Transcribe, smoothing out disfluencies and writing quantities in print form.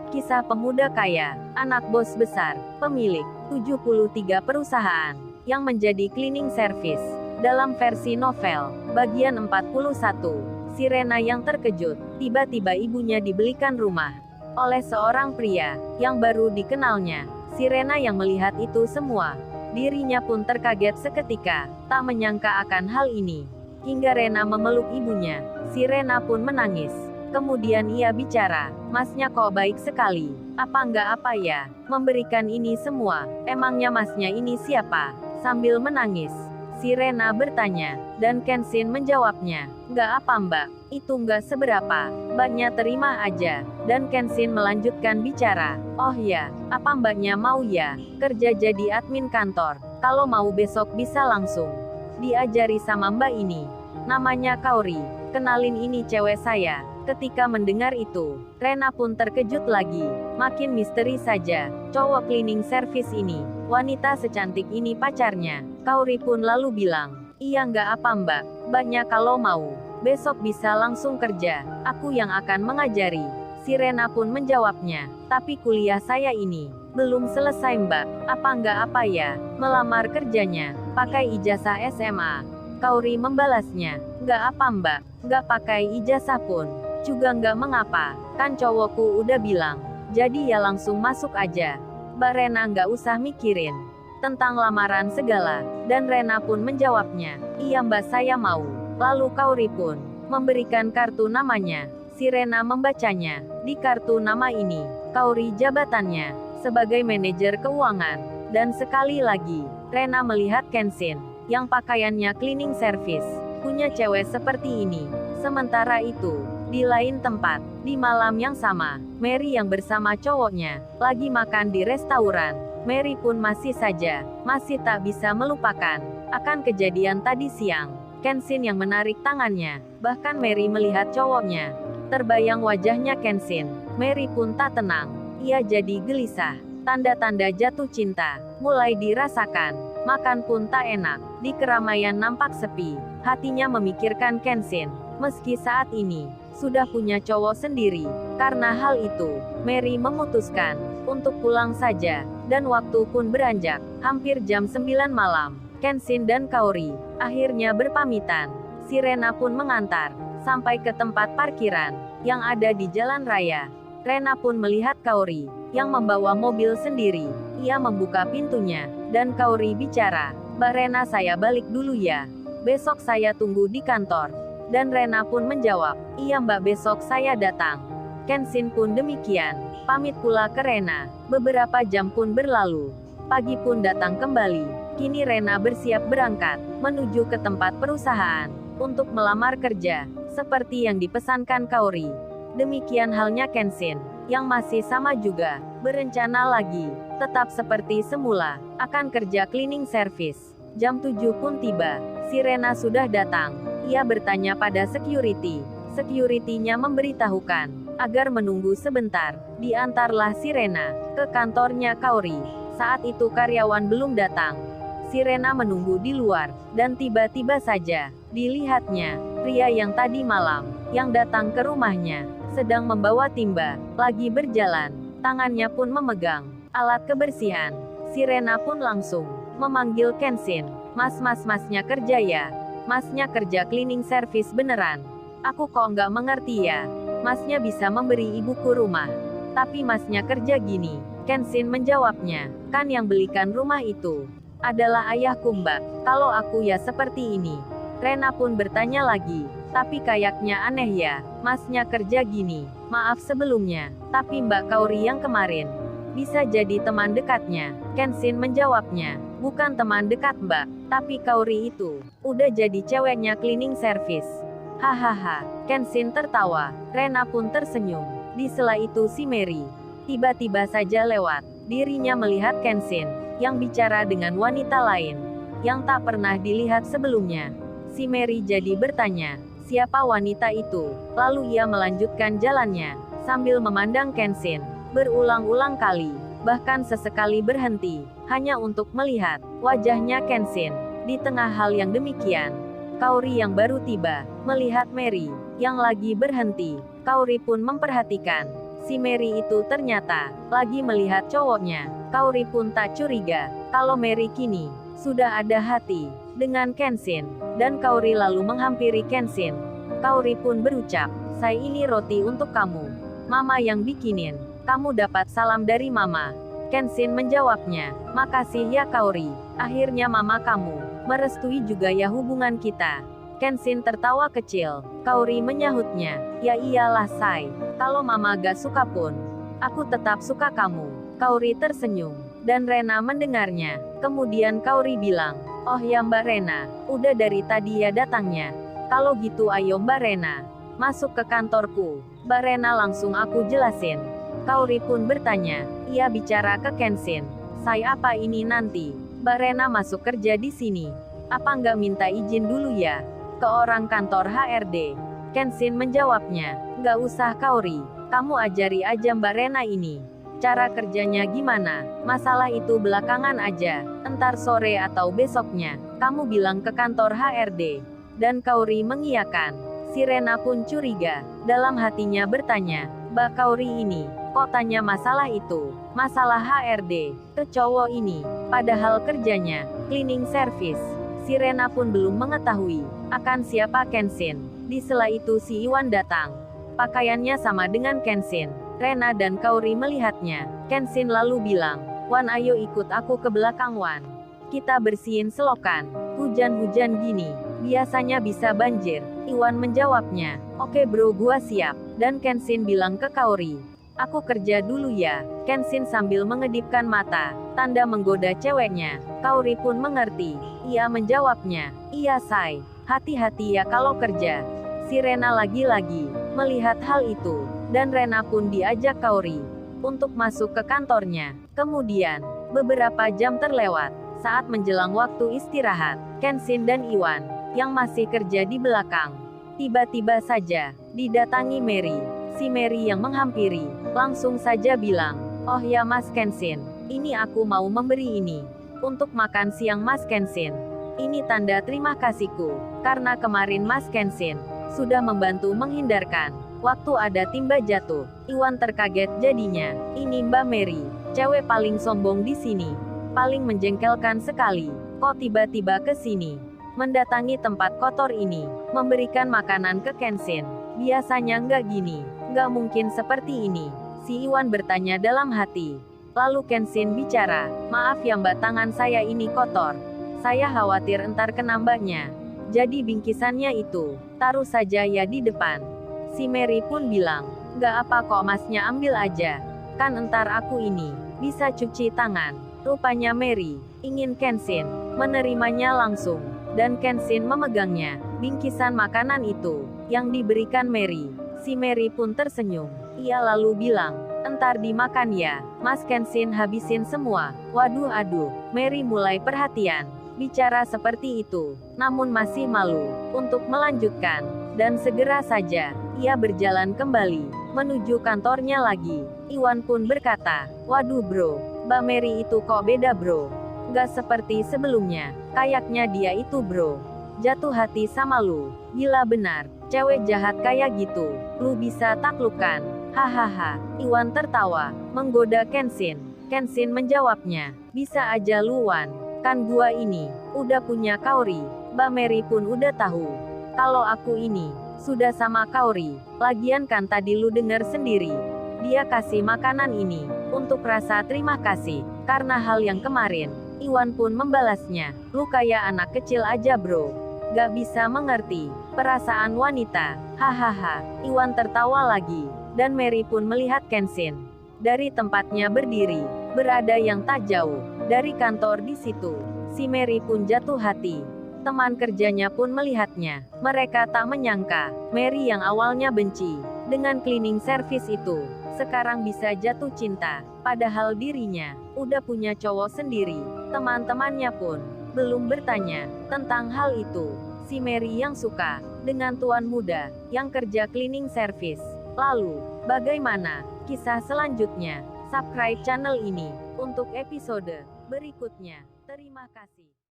Kisah pemuda kaya, anak bos besar, pemilik 73 perusahaan, yang menjadi cleaning service. Dalam versi novel, bagian 41, Sirena yang terkejut, tiba-tiba ibunya dibelikan rumah oleh seorang pria, yang baru dikenalnya. Sirena yang melihat itu semua. Dirinya pun terkaget seketika, tak menyangka akan hal ini. Hingga Rena memeluk ibunya, Sirena pun menangis. Kemudian ia bicara, "Masnya kok baik sekali. Apa enggak apa ya, memberikan ini semua? Emangnya masnya ini siapa?" Sambil menangis, Sirena bertanya, dan Kenshin menjawabnya, "Enggak apa mbak, itu enggak seberapa. Mbaknya terima aja." Dan Kenshin melanjutkan bicara, "Oh ya, apa mbaknya mau ya, kerja jadi admin kantor? Kalau mau besok bisa langsung diajari sama mbak ini. Namanya Kaori. Kenalin ini cewek saya." Ketika mendengar itu, Rena pun terkejut lagi. Makin misteri saja, cowok cleaning service ini, wanita secantik ini pacarnya. Kaori pun lalu bilang, "Iya nggak apa mbak, mbaknya kalau mau, besok bisa langsung kerja, aku yang akan mengajari." Sirena pun menjawabnya, "Tapi kuliah saya ini belum selesai mbak, apa nggak apa ya, melamar kerjanya pakai ijazah SMA." Kaori membalasnya, "Nggak apa mbak, nggak pakai ijazah pun juga nggak mengapa, kan cowokku udah bilang, jadi ya langsung masuk aja." Mbak Rena nggak usah mikirin tentang lamaran segala, dan Rena pun menjawabnya, "Iya mbak saya mau." Lalu Kaori pun memberikan kartu namanya. Si Rena membacanya. Di kartu nama ini, Kaori jabatannya sebagai manajer keuangan. Dan sekali lagi, Rena melihat Kenshin, yang pakaiannya cleaning service, punya cewek seperti ini. Sementara itu, di lain tempat, di malam yang sama, Mary yang bersama cowoknya, lagi makan di restoran. Mary pun masih tak bisa melupakan akan kejadian tadi siang. Kenshin yang menarik tangannya, bahkan Mary melihat cowoknya. Terbayang wajahnya Kenshin, Mary pun tak tenang. Ia jadi gelisah. Tanda-tanda jatuh cinta mulai dirasakan. Makan pun tak enak. Di keramaian nampak sepi. Hatinya memikirkan Kenshin. Meski saat ini sudah punya cowok sendiri. Karena hal itu, Mary memutuskan untuk pulang saja. Dan waktu pun beranjak. Hampir jam 9 malam. Kenshin dan Kaori akhirnya berpamitan. Sirena pun mengantar sampai ke tempat parkiran yang ada di jalan raya. Rena pun melihat Kaori yang membawa mobil sendiri. Ia membuka pintunya, dan Kaori bicara, "Mbak Rena saya balik dulu ya. Besok saya tunggu di kantor." Dan Rena pun menjawab, "Iya mbak besok saya datang." Kenshin pun demikian, pamit pula ke Rena. Beberapa jam pun berlalu. Pagi pun datang kembali. Kini Rena bersiap berangkat, menuju ke tempat perusahaan, untuk melamar kerja, seperti yang dipesankan Kaori. Demikian halnya Kenshin, yang masih sama juga, berencana lagi, tetap seperti semula, akan kerja cleaning service. Jam 7 pun tiba, si Rena sudah datang. Ia bertanya pada security. Security-nya memberitahukan, agar menunggu sebentar. Diantarlah si Rena ke kantornya Kaori. Saat itu karyawan belum datang. Si Rena menunggu di luar, dan tiba-tiba saja, dilihatnya, pria yang tadi malam, yang datang ke rumahnya, sedang membawa timba, lagi berjalan, tangannya pun memegang alat kebersihan. Si Rena pun langsung memanggil Kenshin, Masnya kerja ya? Masnya kerja cleaning service beneran? Aku kok nggak mengerti ya? Masnya bisa memberi ibuku rumah, tapi masnya kerja gini." Kenshin menjawabnya, "Kan yang belikan rumah itu adalah ayahku mbak, kalau aku ya seperti ini." Rena pun bertanya lagi, "Tapi kayaknya aneh ya, masnya kerja gini. Maaf sebelumnya, tapi mbak Kaori yang kemarin bisa jadi teman dekatnya." Kenshin menjawabnya, "Bukan teman dekat mbak, tapi Kaori itu udah jadi ceweknya cleaning service." Hahaha, Kenshin tertawa. Rena pun tersenyum. Di sela itu si Mary tiba-tiba saja lewat. Dirinya melihat Kenshin yang bicara dengan wanita lain yang tak pernah dilihat sebelumnya. Si Mary jadi bertanya, siapa wanita itu? Lalu ia melanjutkan jalannya sambil memandang Kenshin berulang-ulang kali, bahkan sesekali berhenti hanya untuk melihat wajahnya Kenshin. Di tengah hal yang demikian, Kaori yang baru tiba melihat Mary yang lagi berhenti. Kaori pun memperhatikan Si Mary itu ternyata lagi melihat cowoknya. Kaori pun tak curiga kalau Mary kini sudah ada hati dengan Kenshin. Dan Kaori lalu menghampiri Kenshin. Kaori pun berucap, "Saya ini roti untuk kamu. Mama yang bikinin. Kamu dapat salam dari Mama." Kenshin menjawabnya, "Makasih ya Kaori. Akhirnya Mama kamu merestui juga ya hubungan kita." Kenshin tertawa kecil. Kaori menyahutnya, "Ya iyalah Sai. Kalau Mama gak suka pun, aku tetap suka kamu." Kaori tersenyum. Dan Rena mendengarnya. Kemudian Kaori bilang, "Oh ya Mbak Rena, udah dari tadi ya datangnya. Kalau gitu ayo Mbak Rena, masuk ke kantorku." Mbak Rena langsung aku jelasin. Kaori pun bertanya, ia bicara ke Kenshin, "Sai apa ini nanti Mbak Rena masuk kerja di sini? Apa nggak minta izin dulu ya? Ke orang kantor HRD?" Kenshin menjawabnya, "Nggak usah Kaori, kamu ajari aja Mbak Rena ini. Cara kerjanya gimana? Masalah itu belakangan aja. Entar sore atau besoknya, kamu bilang ke kantor HRD." Dan Kaori mengiyakan. Si Rena pun curiga. Dalam hatinya bertanya, "Mbak Kaori ini, kok tanya masalah itu? Masalah HRD, ke cowok ini. Padahal kerjanya cleaning service." Si Rena pun belum mengetahui akan siapa Kenshin. Di sela itu si Iwan datang. Pakaiannya sama dengan Kenshin. Rena dan Kaori melihatnya. Kenshin lalu bilang, "Wan ayo ikut aku ke belakang Wan. Kita bersihin selokan. Hujan-hujan gini, biasanya bisa banjir." Iwan menjawabnya, "Oke bro gua siap." Dan Kenshin bilang ke Kaori, "Aku kerja dulu ya." Kenshin sambil mengedipkan mata, tanda menggoda ceweknya. Kaori pun mengerti. Ia menjawabnya, "Iya Sai, hati-hati ya kalau kerja." Si Rena lagi-lagi melihat hal itu. Dan Rena pun diajak Kaori untuk masuk ke kantornya. Kemudian, beberapa jam terlewat. Saat menjelang waktu istirahat, Kenshin dan Iwan, yang masih kerja di belakang, tiba-tiba saja didatangi Mary. Si Mary yang menghampiri, langsung saja bilang, "Oh ya Mas Kenshin, ini aku mau memberi ini. Untuk makan siang Mas Kenshin. Ini tanda terima kasihku, karena kemarin Mas Kenshin sudah membantu menghindarkan waktu ada timba jatuh." Iwan terkaget jadinya. Ini Mbak Mary, cewek paling sombong di sini. Paling menjengkelkan sekali. Kok tiba-tiba ke sini? Mendatangi tempat kotor ini. Memberikan makanan ke Kenshin. Biasanya nggak gini. Nggak mungkin seperti ini. Si Iwan bertanya dalam hati. Lalu Kenshin bicara, "Maaf ya Mbak tangan saya ini kotor. Saya khawatir entar kena Mbaknya. Jadi bingkisannya itu, taruh saja ya di depan." Si Mary pun bilang, "Nggak apa kok Masnya ambil aja. Kan entar aku ini bisa cuci tangan." Rupanya Mary ingin Kenshin menerimanya langsung. Dan Kenshin memegangnya, bingkisan makanan itu, yang diberikan Mary. Si Mary pun tersenyum. Ia lalu bilang, "Entar dimakan ya, Mas Kenshin habisin semua." Waduh aduh, Mary mulai perhatian. Bicara seperti itu, namun masih malu untuk melanjutkan. Dan segera saja, ia berjalan kembali, menuju kantornya lagi. Iwan pun berkata, "Waduh bro, Mbak Mary itu kok beda bro. Gak seperti sebelumnya. Kayaknya dia itu bro jatuh hati sama lu. Gila benar, cewek jahat kayak gitu, lu bisa taklukkan." Hahaha. Iwan tertawa, menggoda Kenshin. Kenshin menjawabnya, "Bisa aja lu Wan. Kan gua ini udah punya Kaori." Mbak Mary pun udah tahu kalau aku ini sudah sama Kaori. Lagian kan tadi lu denger sendiri. Dia kasih makanan ini untuk rasa terima kasih karena hal yang kemarin. Iwan pun membalasnya, "Lu kayak anak kecil aja bro. Gak bisa mengerti perasaan wanita." Hahaha. Iwan tertawa lagi. Dan Mary pun melihat Kenshin dari tempatnya berdiri, berada yang tak jauh dari kantor di situ. Si Mary pun jatuh hati. Teman kerjanya pun melihatnya. Mereka tak menyangka, Mary yang awalnya benci dengan cleaning service itu, sekarang bisa jatuh cinta. Padahal dirinya udah punya cowok sendiri. Teman-temannya pun belum bertanya tentang hal itu. Si Mary yang suka dengan tuan muda yang kerja cleaning service. Lalu, bagaimana kisah selanjutnya? Subscribe channel ini untuk episode berikutnya. Terima kasih.